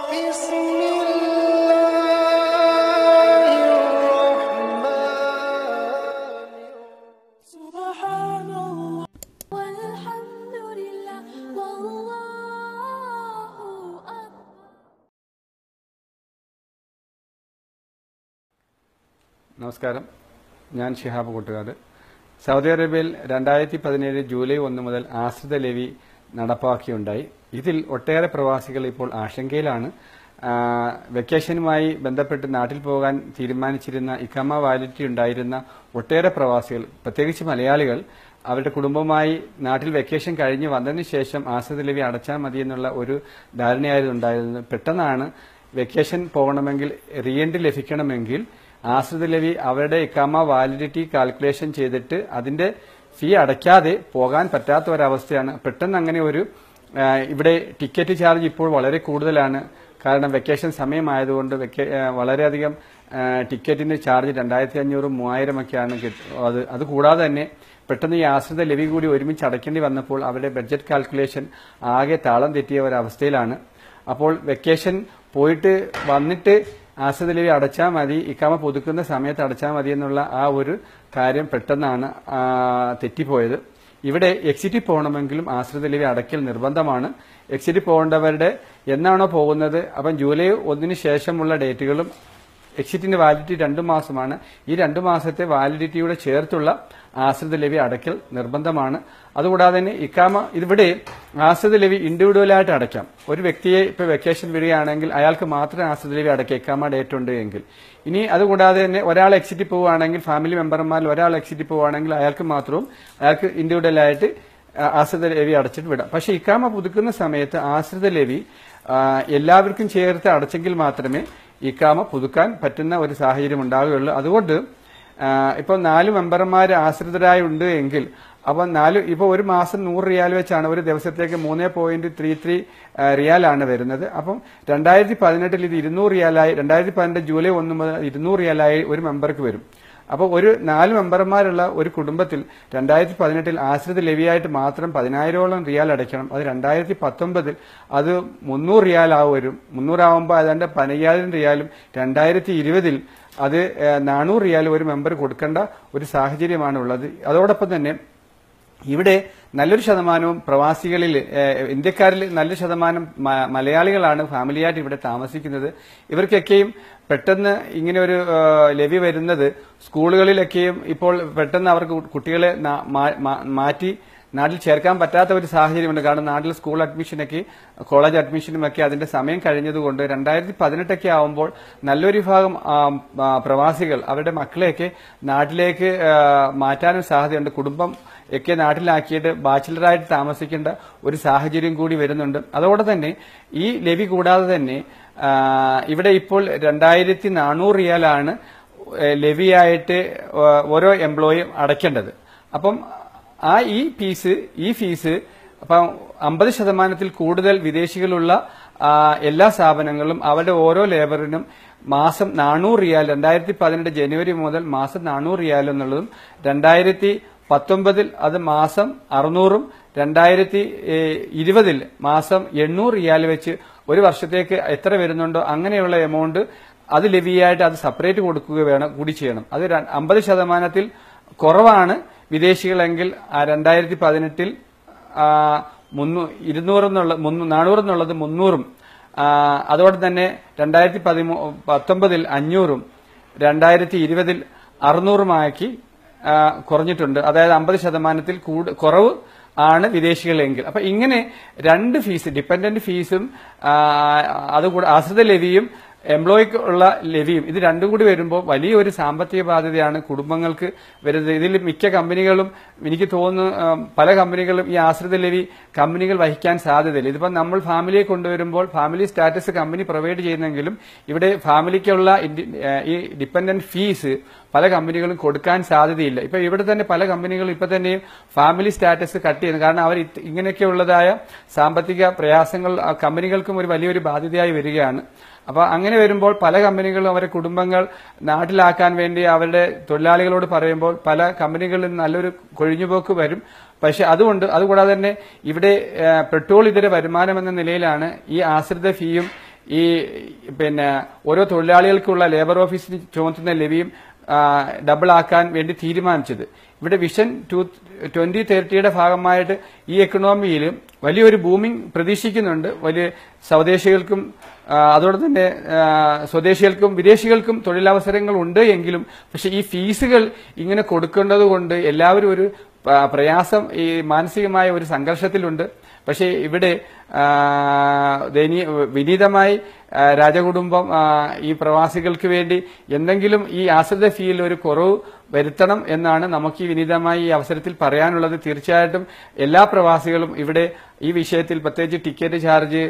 നമസ്കാരം, ഞാൻ ഷിഹാബ് കൂട്ടുകാട്. സൗദി അറേബ്യയിൽ 2017 ജൂലൈ 1 മുതൽ ആശ്രിത ലെവി നടപ്പാക്കിയുണ്ടായി. ഇതിൽ ഒട്ടേറെ പ്രവാസികൾ ഇപ്പോൾ ആശങ്കയിലാണ്. വെക്കേഷനുമായി ബന്ധപ്പെട്ട് നാട്ടിൽ പോകാൻ തീരുമാനിച്ചിരുന്ന ഇഖാമ വാലിഡിറ്റി ഉണ്ടായിരുന്ന ഒട്ടേറെ പ്രവാസികൾ, പ്രത്യേകിച്ച് മലയാളികൾ, അവരുടെ കുടുംബമായി നാട്ടിൽ വെക്കേഷൻ കഴിഞ്ഞ് വന്നതിന് ശേഷം ആശ്രിത ലെവി അടച്ചാൽ മതിയെന്നുള്ള ഒരു ധാരണയായിരുന്നു ഉണ്ടായിരുന്നത്. പെട്ടെന്നാണ് വെക്കേഷൻ പോകണമെങ്കിൽ, റീ എൻട്രി ലഭിക്കണമെങ്കിൽ ആശ്രിത ലെവി അവരുടെ ഇഖാമ വാലിഡിറ്റി കാൽക്കുലേഷൻ ചെയ്തിട്ട് അതിന്റെ ഫീ അടയ്ക്കാതെ പോകാൻ പറ്റാത്ത ഒരവസ്ഥയാണ്. പെട്ടെന്ന് അങ്ങനെ ഒരു ഇവിടെ ടിക്കറ്റ് ചാർജ് ഇപ്പോൾ വളരെ കൂടുതലാണ്. കാരണം വെക്കേഷൻ സമയമായതുകൊണ്ട് വളരെയധികം ടിക്കറ്റിന് ചാർജ് 2500, 3000 ഒക്കെയാണ്. അത് കൂടാതെ തന്നെ പെട്ടെന്ന് ഈ ആശ്രിത ലെവി കൂടി ഒരുമിച്ച് അടയ്ക്കേണ്ടി വന്നപ്പോൾ അവരുടെ ബഡ്ജറ്റ് കാൽക്കുലേഷൻ ആകെ താളം തെറ്റിയ ഒരവസ്ഥയിലാണ്. അപ്പോൾ വെക്കേഷൻ പോയിട്ട് വന്നിട്ട് ആശ്രിത ലെവി അടച്ചാൽ മതി, ഇഖാമ പുതുക്കുന്ന സമയത്ത് അടച്ചാൽ മതി എന്നുള്ള ആ ഒരു കാര്യം പെട്ടെന്നാണ് തെറ്റിപ്പോയത്. ഇവിടെ എക്സിറ്റിൽ പോകണമെങ്കിലും ആശ്രിത ലെവി അടയ്ക്കൽ നിർബന്ധമാണ്. എക്സിറ്റിൽ പോകേണ്ടവരുടെ എന്നാണോ പോകുന്നത്, അപ്പം ജൂലൈ 1 ശേഷമുള്ള ഡേറ്റുകളും എക്സിറ്റിന്റെ വാലിഡിറ്റി 2 മാസമാണ്. ഈ 2 മാസത്തെ വാലിഡിറ്റിയുടെ ചേർത്തുള്ള ആശ്രിത ലെവി അടയ്ക്കൽ നിർബന്ധമാണ്. അതുകൂടാതെ തന്നെ ഇഖാമ ഇവിടെ ആശ്രിത ലെവി ഇൻഡിവിജ്വലായിട്ട് അടയ്ക്കാം. ഒരു വ്യക്തിയെ ഇപ്പൊ വെക്കേഷൻ വരികയാണെങ്കിൽ അയാൾക്ക് മാത്രമേ ആശ്രിത ലെവി അടയ്ക്കാം, ഇഖാമ ഡേറ്റ് ഉണ്ട് എങ്കിൽ. ഇനി അതുകൂടാതെ തന്നെ ഒരാൾ എക്സിറ്റിൽ പോവുകയാണെങ്കിൽ, ഫാമിലി മെമ്പർമാരിൽ ഒരാൾ എക്സിറ്റിൽ പോവുകയാണെങ്കിൽ അയാൾക്ക് ഇൻഡിവിജ്വലായിട്ട് ആശ്രിത ലെവി അടച്ചിട്ട് വിടാം. പക്ഷെ ഇഖാമ പുതുക്കുന്ന സമയത്ത് ആശ്രിത ലെവി എല്ലാവർക്കും ചേർത്ത് അടച്ചെങ്കിൽ മാത്രമേ ഇഖാമ പുതുക്കാൻ പറ്റുന്ന ഒരു സാഹചര്യം ഉണ്ടാവുകയുള്ളൂ. അതുകൊണ്ട് ഇപ്പൊ 4 മെമ്പർമാർ ആശ്രിതരായി ഉണ്ട് എങ്കിൽ ഇപ്പൊ ഒരു മാസം 100 റിയാൽ വെച്ചാണ്, ഒരു ദിവസത്തേക്ക് 3.33 റിയാലാണ് വരുന്നത്. അപ്പം 2018 ഇത് 200 റിയാലായി, 2018 ജൂലൈ 1 മുതൽ 200 റിയാലായി ഒരു മെമ്പർക്ക് വരും. അപ്പോൾ ഒരു 4 മെമ്പർമാരുള്ള ഒരു കുടുംബത്തിൽ 2018 ആശ്രിത ലെവിയായിട്ട് മാത്രം 10000ഓളം റിയാൽ അടയ്ക്കണം. അത് 2019 അത് 300 റിയാൽ വരും. 300 ആവുമ്പോൾ അതാണ്ട് 15000 റിയാലും 2020 അത് 400 റിയാൽ ഒരു മെമ്പർ കൊടുക്കേണ്ട ഒരു സാഹചര്യമാണ് ഉള്ളത്. അതോടൊപ്പം തന്നെ ഇവിടെ നല്ലൊരു ശതമാനവും പ്രവാസികളിൽ, ഇന്ത്യക്കാരിൽ നല്ലൊരു ശതമാനം മലയാളികളാണ് ഫാമിലിയായിട്ട് ഇവിടെ താമസിക്കുന്നത്. ഇവർക്കൊക്കെയും പെട്ടെന്ന് ഇങ്ങനെ ഒരു ലെവി വരുന്നത് സ്കൂളുകളിലൊക്കെയും ഇപ്പോൾ പെട്ടെന്ന് അവർക്ക് കുട്ടികളെ മാറ്റി നാട്ടിൽ ചേർക്കാൻ പറ്റാത്ത ഒരു സാഹചര്യമുണ്ട്. കാരണം നാട്ടിൽ സ്കൂൾ അഡ്മിഷനൊക്കെ, കോളേജ് അഡ്മിഷനുമൊക്കെ അതിന്റെ സമയം കഴിഞ്ഞതുകൊണ്ട് 2018 ആവുമ്പോൾ നല്ലൊരു വിഭാഗം പ്രവാസികൾ അവരുടെ മക്കളെയൊക്കെ നാട്ടിലേക്ക് മാറ്റാനും സാധ്യതയുണ്ട്. കുടുംബം ഒക്കെ നാട്ടിലാക്കിയിട്ട് ബാച്ചിലറായിട്ട് താമസിക്കേണ്ട ഒരു സാഹചര്യം കൂടി വരുന്നുണ്ട്. അതോടെ തന്നെ ഈ ലെവി കൂടാതെ തന്നെ ഇവിടെ ഇപ്പോൾ 2400 റിയാലാണ് ലെവിയായിട്ട് ഓരോ എംപ്ലോയിയും അടയ്ക്കേണ്ടത്. അപ്പം ഈ ഫീസ് അപ്പം 50% കൂടുതൽ വിദേശികളുള്ള എല്ലാ സ്ഥാപനങ്ങളും അവരുടെ ഓരോ ലേബറിനും മാസം 400 റിയാൽ, 2018 ജനുവരി മുതൽ മാസം 400 റിയാൽ എന്നുള്ളതും 2019 അത് മാസം 600ഉം 2020 മാസം 800 റിയാൽ വെച്ച് ഒരു വർഷത്തേക്ക് എത്ര വരുന്നുണ്ടോ അങ്ങനെയുള്ള എമൗണ്ട് അത് ലെവിയായിട്ട് അത് സെപ്പറേറ്റ് കൊടുക്കുക കൂടി ചെയ്യണം. അത് 50% കുറവാണ് വിദേശികളെങ്കിൽ 2018 400 എന്നുള്ളത് 300ഉം, അതോടെ തന്നെ 2019 500ഉം 2020 600ഉമാക്കി കുറഞ്ഞിട്ടുണ്ട്. അതായത് 50% കുറവ് ആണ് വിദേശികളെങ്കിൽ. അപ്പൊ ഇങ്ങനെ 2 ഫീസ്, ഡിപെൻഡന്റ് ഫീസും അതുകൂടെ ആശ്രിത ലെവിയും എംപ്ലോയിക്ക് ഉള്ള ലെവിയും, ഇത് രണ്ടും കൂടി വരുമ്പോൾ വലിയൊരു സാമ്പത്തിക ബാധ്യതയാണ് കുടുംബങ്ങൾക്ക് വരുന്നത്. ഇതിൽ മിക്ക കമ്പനികളും, എനിക്ക് തോന്നുന്നു പല കമ്പനികളും ഈ ആശ്രിത ലെവി കമ്പനികൾ വഹിക്കാൻ സാധ്യതയില്ല. ഇതിപ്പോൾ നമ്മൾ ഫാമിലിയെ കൊണ്ടുവരുമ്പോൾ ഫാമിലി സ്റ്റാറ്റസ് കമ്പനി പ്രൊവൈഡ് ചെയ്യുന്നെങ്കിലും ഇവിടെ ഫാമിലിക്കുള്ള ഈ ഡിപെൻഡന്റ് ഫീസ് പല കമ്പനികളും കൊടുക്കാൻ സാധ്യതയില്ല. ഇപ്പൊ ഇവിടെ തന്നെ പല കമ്പനികളും ഇപ്പൊ തന്നെയും ഫാമിലി സ്റ്റാറ്റസ് കട്ട് ചെയ്യുന്നു. കാരണം അവർ ഇങ്ങനെയൊക്കെയുള്ളതായ സാമ്പത്തിക പ്രയാസങ്ങൾ കമ്പനികൾക്കും ഒരു വലിയൊരു ബാധ്യതയായി വരികയാണ്. അപ്പൊ അങ്ങനെ വരുമ്പോൾ പല കമ്പനികളും അവരുടെ കുടുംബങ്ങൾ നാട്ടിലാക്കാൻ വേണ്ടി അവരുടെ തൊഴിലാളികളോട് പറയുമ്പോൾ പല കമ്പനികളിലും നല്ലൊരു കൊഴിഞ്ഞുപോക്ക് വരും. പക്ഷെ അതുകൂടാതെ തന്നെ ഇവിടെ പെട്രോൾ ഇതര വരുമാനം എന്ന നിലയിലാണ് ഈ ആശ്രിത ഫീയും ഈ ഓരോ തൊഴിലാളികൾക്കുള്ള ലേബർ ഓഫീസിന് ചുമത്തുന്ന ലെവിയും ഡബിൾ ആക്കാൻ വേണ്ടി തീരുമാനിച്ചത്. ഇവിടെ വിഷൻ 2030യുടെ ഭാഗമായിട്ട് ഈ എക്കണോമിയിൽ വലിയൊരു ബൂമിംഗ് പ്രതീക്ഷിക്കുന്നുണ്ട്. വലിയ സ്വദേശികൾക്കും അതോടെ തന്നെ സ്വദേശികൾക്കും വിദേശികൾക്കും തൊഴിലവസരങ്ങൾ ഉണ്ട് എങ്കിലും പക്ഷെ ഈ ഫീസുകൾ ഇങ്ങനെ കൊടുക്കേണ്ടതുകൊണ്ട് എല്ലാവരും ഒരു പ്രയാസം, ഈ മാനസികമായ ഒരു സംഘർഷത്തിലുണ്ട്. പക്ഷേ ഇവിടെ വിനീതമായി രാജകുടുംബം ഈ പ്രവാസികൾക്ക് വേണ്ടി എന്തെങ്കിലും ഈ ആശ്രിത ഫീയിൽ ഒരു കുറവ് വരുത്തണം എന്നാണ് നമുക്ക് ഈ വിനീതമായി ഈ അവസരത്തിൽ പറയാനുള്ളത്. തീർച്ചയായിട്ടും എല്ലാ പ്രവാസികളും ഇവിടെ ഈ വിഷയത്തിൽ പ്രത്യേകിച്ച് ടിക്കറ്റ് ചാർജ്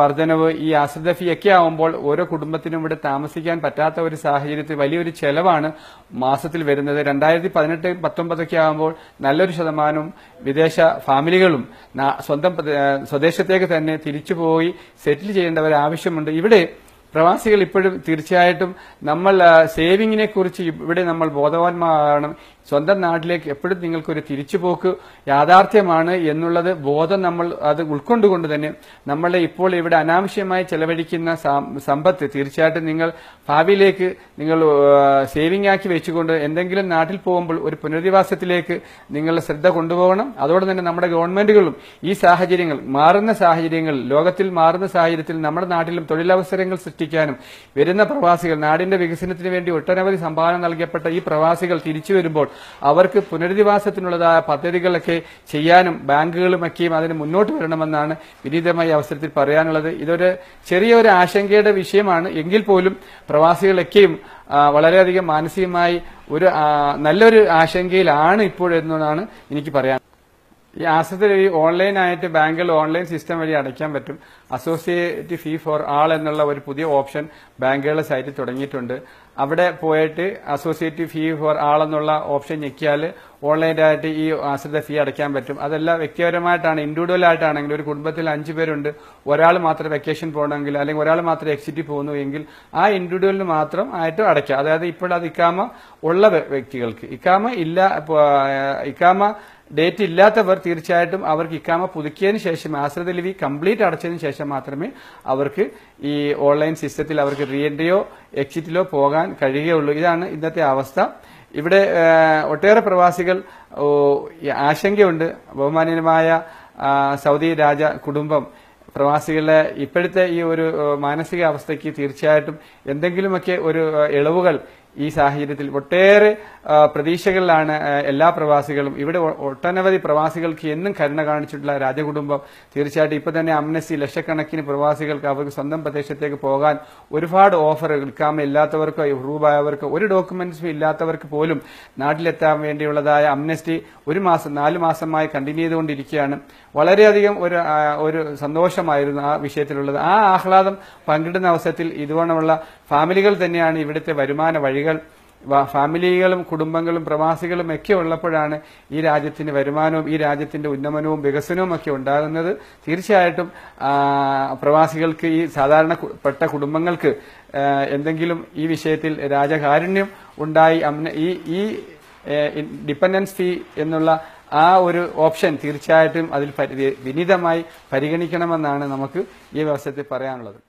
വർധനവ്, ഈ ആശ്രിത ഫീ ഒക്കെ ആവുമ്പോൾ ഓരോ കുടുംബത്തിനും ഇവിടെ താമസിക്കാൻ പറ്റാത്ത ഒരു സാഹചര്യത്തിൽ വലിയൊരു ചെലവാണ് മാസത്തിൽ വരുന്നത്. 2018-19 ആകുമ്പോൾ നല്ലൊരു ശതമാനം വിദേശ ഫാമിലികളും സ്വന്തം സ്വദേശത്തേക്ക് തന്നെ തിരിച്ചുപോയി സെറ്റിൽ ചെയ്യേണ്ട ഒരു ആവശ്യമുണ്ട്. ഇവിടെ പ്രവാസികൾ ഇപ്പോഴും തീർച്ചയായിട്ടും നമ്മൾ സേവിങ്ങിനെ കുറിച്ച് ഇവിടെ നമ്മൾ ബോധവാന്മാരാകണം. സ്വന്തം നാട്ടിലേക്ക് എപ്പോഴും നിങ്ങൾക്കൊരു തിരിച്ചുപോക്ക് യാഥാർത്ഥ്യമാണ് എന്നുള്ളത് ബോധം നമ്മൾ അത് ഉൾക്കൊണ്ടുകൊണ്ട് തന്നെ നമ്മളെ ഇപ്പോൾ ഇവിടെ അനാവശ്യമായി ചെലവഴിക്കുന്ന സമ്പത്ത് തീർച്ചയായിട്ടും നിങ്ങൾ ഭാവിയിലേക്ക് നിങ്ങൾ സേവിംഗ് ആക്കി വെച്ചുകൊണ്ട് എന്തെങ്കിലും നാട്ടിൽ പോകുമ്പോൾ ഒരു പുനരധിവാസത്തിലേക്ക് നിങ്ങളുടെ ശ്രദ്ധ കൊണ്ടുപോകണം. അതോടെ തന്നെ നമ്മുടെ ഗവൺമെന്റുകളും ഈ സാഹചര്യങ്ങൾ മാറുന്ന സാഹചര്യങ്ങൾ ലോകത്തിൽ മാറുന്ന സാഹചര്യത്തിൽ നമ്മുടെ നാട്ടിലും തൊഴിലവസരങ്ങൾ സൃഷ്ടിക്കാനും വരുന്ന പ്രവാസികൾ നാടിന്റെ വികസനത്തിന് വേണ്ടി ഒട്ടനവധി സംഭാവന നൽകപ്പെട്ട ഈ പ്രവാസികൾ തിരിച്ചു വരുമ്പോൾ അവർക്ക് പുനരധിവാസത്തിനുള്ളതായ പദ്ധതികളൊക്കെ ചെയ്യാനും ബാങ്കുകളുമൊക്കെയും അതിന് മുന്നോട്ട് വരണമെന്നാണ് വിനീതമായി അവസരത്തിൽ പറയാനുള്ളത്. ഇതൊരു ചെറിയൊരു ആശങ്കയുടെ വിഷയമാണ് എങ്കിൽ പോലും പ്രവാസികളൊക്കെയും വളരെയധികം മാനസികമായി ഒരു നല്ലൊരു ആശങ്കയിലാണ് ഇപ്പോഴെന്നാണ് എനിക്ക് പറയാൻ. ഈ ആശ്രിത ലെവി ഓൺലൈനായിട്ട് ബാങ്കുകൾ ഓൺലൈൻ സിസ്റ്റം വഴി അടയ്ക്കാൻ പറ്റും. അസോസിയേറ്റ് ഫീ ഫോർ ആൾ എന്നുള്ള ഒരു പുതിയ ഓപ്ഷൻ ബാങ്കുകളുടെ സൈറ്റിൽ തുടങ്ങിയിട്ടുണ്ട്. അവിടെ പോയിട്ട് അസോസിയേറ്റ് ഫീ ഫോർ ആൾ എന്നുള്ള ഓപ്ഷൻ ഞെക്കിയാൽ ഓൺലൈനായിട്ട് ഈ ആശ്രിത ഫീ അടയ്ക്കാൻ പറ്റും. അതെല്ലാം വ്യക്തിപരമായിട്ടാണ്, ഇൻഡിവിജ്വൽ ആയിട്ടാണെങ്കിൽ ഒരു കുടുംബത്തിൽ 5 പേരുണ്ട്, ഒരാൾ മാത്രം വെക്കേഷൻ പോകണമെങ്കിൽ അല്ലെങ്കിൽ ഒരാൾ മാത്രം എക്സിറ്റ് പോകുന്നു എങ്കിൽ ആ ഇൻഡിവിജ്വലിന് മാത്രം ആയിട്ട് അടയ്ക്കാം. അതായത് ഇപ്പോൾ അത് ഇക്കാമ ഉള്ള വ്യക്തികൾക്ക്, ഇക്കാമ ഡേറ്റ് ഇല്ലാത്തവർ തീർച്ചയായിട്ടും അവർക്ക് ഇക്കാമ പുതുക്കിയതിനു ശേഷം ആശ്രിത ലെവി കംപ്ലീറ്റ് അടച്ചതിന് ശേഷം മാത്രമേ അവർക്ക് ഈ ഓൺലൈൻ സിസ്റ്റത്തിൽ അവർക്ക് റീ എൻട്രിയോ എക്സിറ്റിലോ പോകാൻ കഴിയുകയുള്ളൂ. ഇതാണ് ഇന്നത്തെ അവസ്ഥ. ഇവിടെ ഒട്ടേറെ പ്രവാസികൾ ആശങ്കയുണ്ട്. ബഹുമാനീയമായ സൗദി രാജ കുടുംബം പ്രവാസികളുടെ ഇപ്പോഴത്തെ ഈ ഒരു മാനസിക അവസ്ഥയ്ക്ക് തീർച്ചയായിട്ടും എന്തെങ്കിലുമൊക്കെ ഒരു ഇളവുകൾ ഈ സാഹചര്യത്തിൽ ഒട്ടേറെ പ്രതീക്ഷകളിലാണ് എല്ലാ പ്രവാസികളും. ഇവിടെ ഒട്ടനവധി പ്രവാസികൾക്ക് എന്നും കരുണ കാണിച്ചിട്ടുള്ള രാജകുടുംബം തീർച്ചയായിട്ടും ഇപ്പൊ തന്നെ അംനസ്റ്റി ലക്ഷക്കണക്കിന് പ്രവാസികൾക്ക് അവർക്ക് സ്വന്തം പ്രദേശത്തേക്ക് പോകാൻ ഒരുപാട് ഓഫറുകൾ, ഇക്കാമ ഇല്ലാത്തവർക്കോ റൂബായവർക്കോ ഒരു ഡോക്യുമെന്റ്സും ഇല്ലാത്തവർക്ക് പോലും നാട്ടിലെത്താൻ വേണ്ടിയുള്ളതായ അംനസ്റ്റി 4 മാസമായി കണ്ടിന്യൂ ചെയ്തുകൊണ്ടിരിക്കുകയാണ്. വളരെയധികം ഒരു സന്തോഷമായിരുന്നു ആ വിഷയത്തിലുള്ളത്. ആ ആഹ്ലാദം പങ്കിടുന്ന അവസരത്തിൽ ഇതുപോലുള്ള ഫാമിലികൾ തന്നെയാണ് ഇവിടുത്തെ വരുമാന വഴികൾ. ഫാമിലികളും കുടുംബങ്ങളും പ്രവാസികളും ഒക്കെ ഉള്ളപ്പോഴാണ് ഈ രാജ്യത്തിന്റെ വരുമാനവും ഈ രാജ്യത്തിന്റെ ഉന്നമനവും വികസനവും ഒക്കെ ഉണ്ടാകുന്നത്. തീർച്ചയായിട്ടും പ്രവാസികൾക്ക്, ഈ സാധാരണപ്പെട്ട കുടുംബങ്ങൾക്ക് എന്തെങ്കിലും ഈ വിഷയത്തിൽ രാജകാരുണ്യം ഉണ്ടായി ഈ ഡിപെൻഡൻസ് ഫീ എന്നുള്ള ആ ഒരു ഓപ്ഷൻ തീർച്ചയായിട്ടും അതിൽ വിനീതമായി പരിഗണിക്കണമെന്നാണ് നമുക്ക് ഈ അവസരത്തിൽ പറയാനുള്ളത്.